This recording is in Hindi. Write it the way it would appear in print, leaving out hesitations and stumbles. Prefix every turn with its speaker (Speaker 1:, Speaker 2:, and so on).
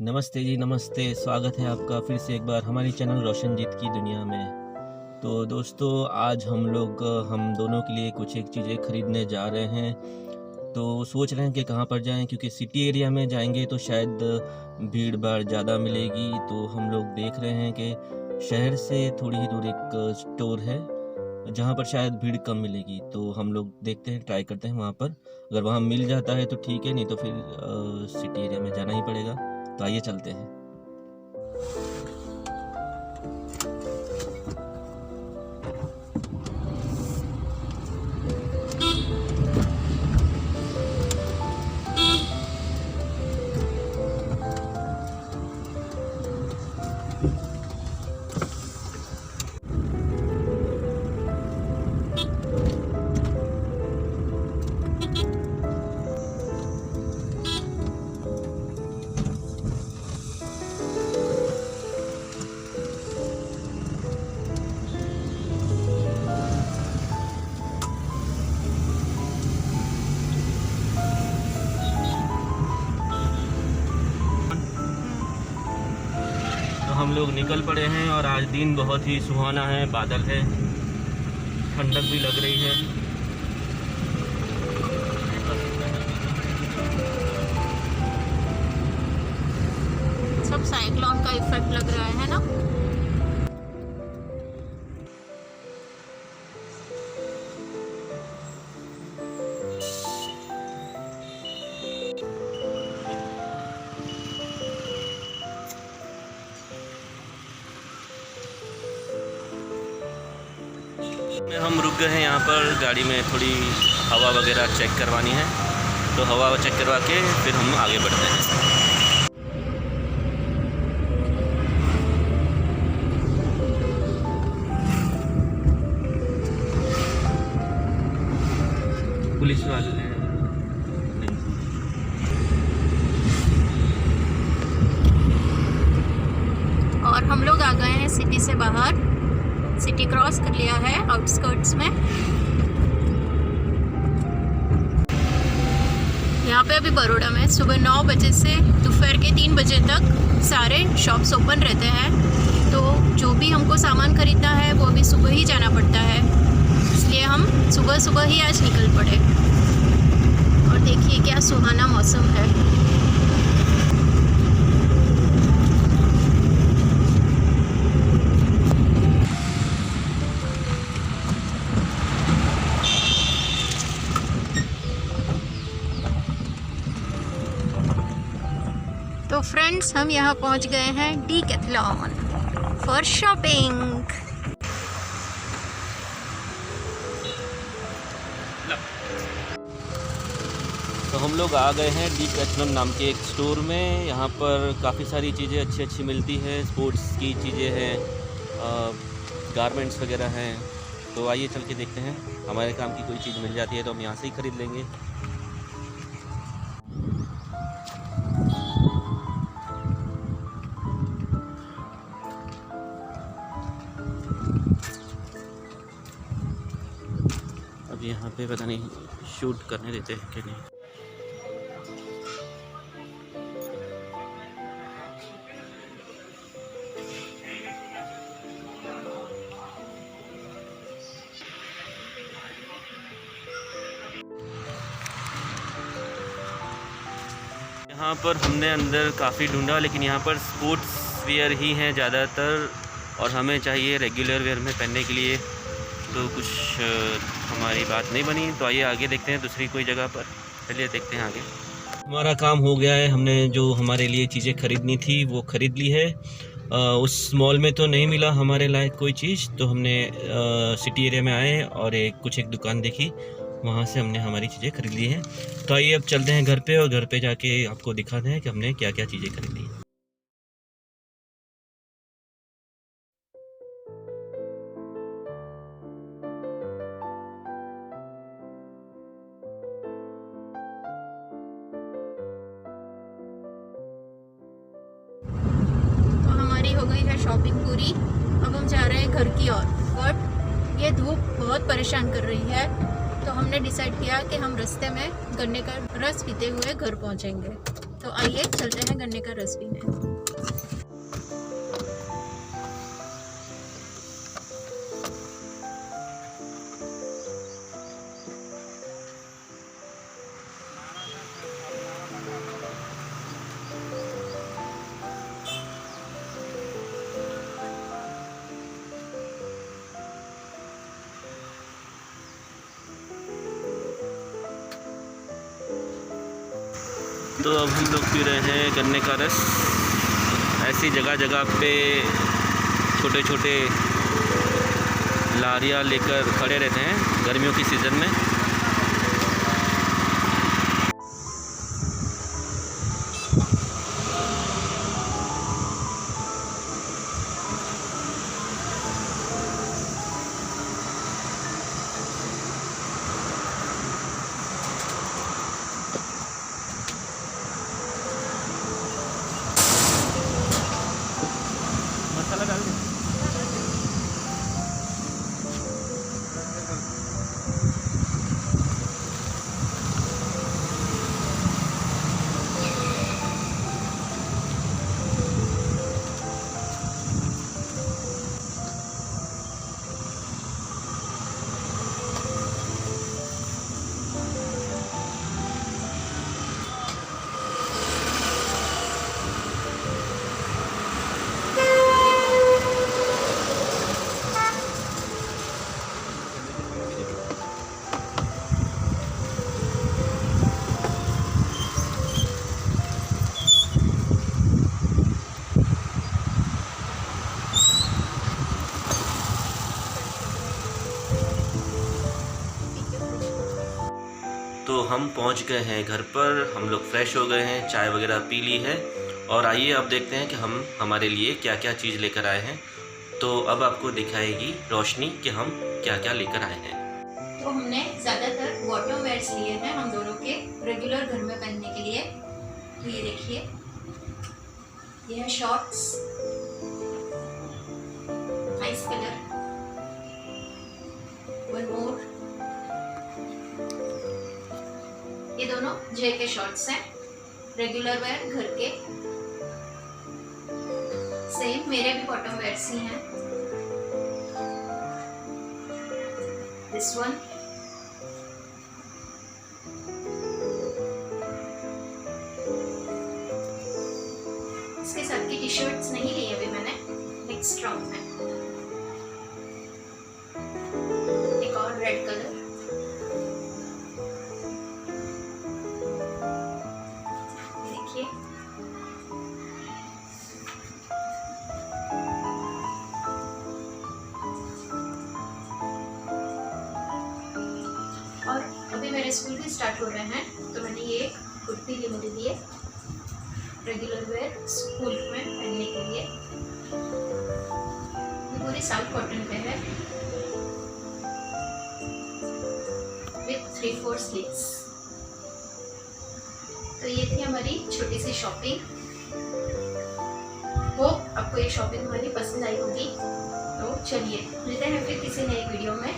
Speaker 1: नमस्ते जी, नमस्ते। स्वागत है आपका फिर से एक बार हमारी चैनल रोशनजीत की दुनिया में। तो दोस्तों, आज हम दोनों के लिए कुछ एक चीज़ें खरीदने जा रहे हैं। तो सोच रहे हैं कि कहाँ पर जाएं, क्योंकि सिटी एरिया में जाएंगे तो शायद भीड़ भाड़ ज़्यादा मिलेगी। तो हम लोग देख रहे हैं कि शहर से थोड़ी ही दूर एक स्टोर है जहाँ पर शायद भीड़ कम मिलेगी। तो हम लोग देखते हैं, ट्राई करते हैं वहाँ पर। अगर वहाँ मिल जाता है तो ठीक है, नहीं तो फिर सिटी एरिया में जाना ही पड़ेगा। तो आइए चलते हैं। हम लोग निकल पड़े हैं और आज दिन बहुत ही सुहाना है, बादल है, ठंडक भी लग रही है।
Speaker 2: सब साइक्लोन का इफेक्ट लग रहा है ना।
Speaker 1: हम रुक गए हैं यहाँ पर, गाड़ी में थोड़ी हवा वगैरह चेक करवानी है। तो हवा चेक करवा के फिर हम आगे बढ़ते हैं। पुलिस वाले
Speaker 2: और हम लोग आ गए हैं सिटी से बाहर। सिटी क्रॉस कर लिया है आउटस्कर्ट्स में। यहाँ पे अभी बड़ौदा में सुबह 9 बजे से दोपहर के 3 बजे तक सारे शॉप्स ओपन रहते हैं। तो जो भी हमको सामान खरीदना है वो अभी सुबह ही जाना पड़ता है, इसलिए हम सुबह सुबह ही आज निकल पड़े। और देखिए क्या सुहाना मौसम है। तो फ्रेंड्स, हम यहाँ पहुँच गए हैं डीकैथलॉन फॉर शॉपिंग।
Speaker 1: तो हम लोग आ गए हैं डीकैथलॉन नाम के एक स्टोर में। यहाँ पर काफ़ी सारी चीज़ें अच्छी मिलती हैं। स्पोर्ट्स की चीज़ें हैं, गारमेंट्स वगैरह हैं। तो आइए चल के देखते हैं, हमारे काम की कोई चीज़ मिल जाती है तो हम यहाँ से ही ख़रीद लेंगे। अब यहाँ पे पता नहीं शूट करने देते हैं कि नहीं। यहाँ पर हमने अंदर काफ़ी ढूंढा, लेकिन यहाँ पर स्पोर्ट्स वेयर ही हैं ज़्यादातर, और हमें चाहिए रेगुलर वेयर में पहनने के लिए। तो कुछ हमारी बात नहीं बनी। तो आइए आगे देखते हैं दूसरी कोई जगह पर। चलिए देखते हैं आगे। हमारा काम हो गया है, हमने जो हमारे लिए चीज़ें ख़रीदनी थी वो ख़रीद ली है। उस मॉल में तो नहीं मिला हमारे लायक कोई चीज़, तो हमने सिटी एरिया में आए और एक दुकान देखी, वहाँ से हमने हमारी चीज़ें खरीद ली हैं। तो आइए अब चलते हैं घर पे, और घर पे जाके आपको दिखाते हैं कि हमने क्या क्या चीज़ें खरीदी हैं।
Speaker 2: तो हमारी हो गई है शॉपिंग पूरी। अब हम जा रहे हैं घर की ओर, बट ये धूप बहुत परेशान कर रही है। तो हमने डिसाइड किया कि हम रास्ते में गन्ने का रस पीते हुए घर पहुंचेंगे। तो आइए चलते हैं गन्ने का रस पीने।
Speaker 1: तो अब हम लोग पी रहे हैं गन्ने का रस। ऐसी जगह जगह पे छोटे छोटे लारियाँ लेकर खड़े रहते हैं गर्मियों की सीज़न में। मसाला डाल दो। तो हम पहुंच गए हैं घर पर। हम लोग फ्रेश हो गए हैं, चाय वगैरह पी ली है और आइए अब देखते हैं कि हम हमारे लिए क्या क्या चीज़ लेकर आए हैं। तो अब आपको दिखाएगी रोशनी कि हम क्या क्या लेकर आए हैं।
Speaker 2: तो हमने ज़्यादातर बॉटम वेयर्स लिए हैं हम दोनों के रेगुलर घर में पहनने के लिए। तो ये देखिए, ये है shorts, nice colour, one more. ये दोनों जे के शॉर्ट्स हैं, रेगुलर वेयर घर के। सेम मेरे भी बॉटम वेयर्स ही हैं। दिस वन, इसके साथ की टी शर्ट्स नहीं ली अभी मैंने, नेक्स्ट राउंड में। एक और रेड कलर, देखिए। और अभी मेरे स्कूल भी स्टार्ट हो रहे हैं, तो मैंने ये कुर्ती ली मेरे लिए रेगुलर वेयर स्कूल में पहनने के लिए। ये पूरी साउथ कॉटन पे है विथ 3/4 स्लीव्स। तो ये थी हमारी छोटी सी शॉपिंग। होप आपको ये शॉपिंग हमारी पसंद आई होगी। तो चलिए मिलते हैं फिर किसी नई वीडियो में।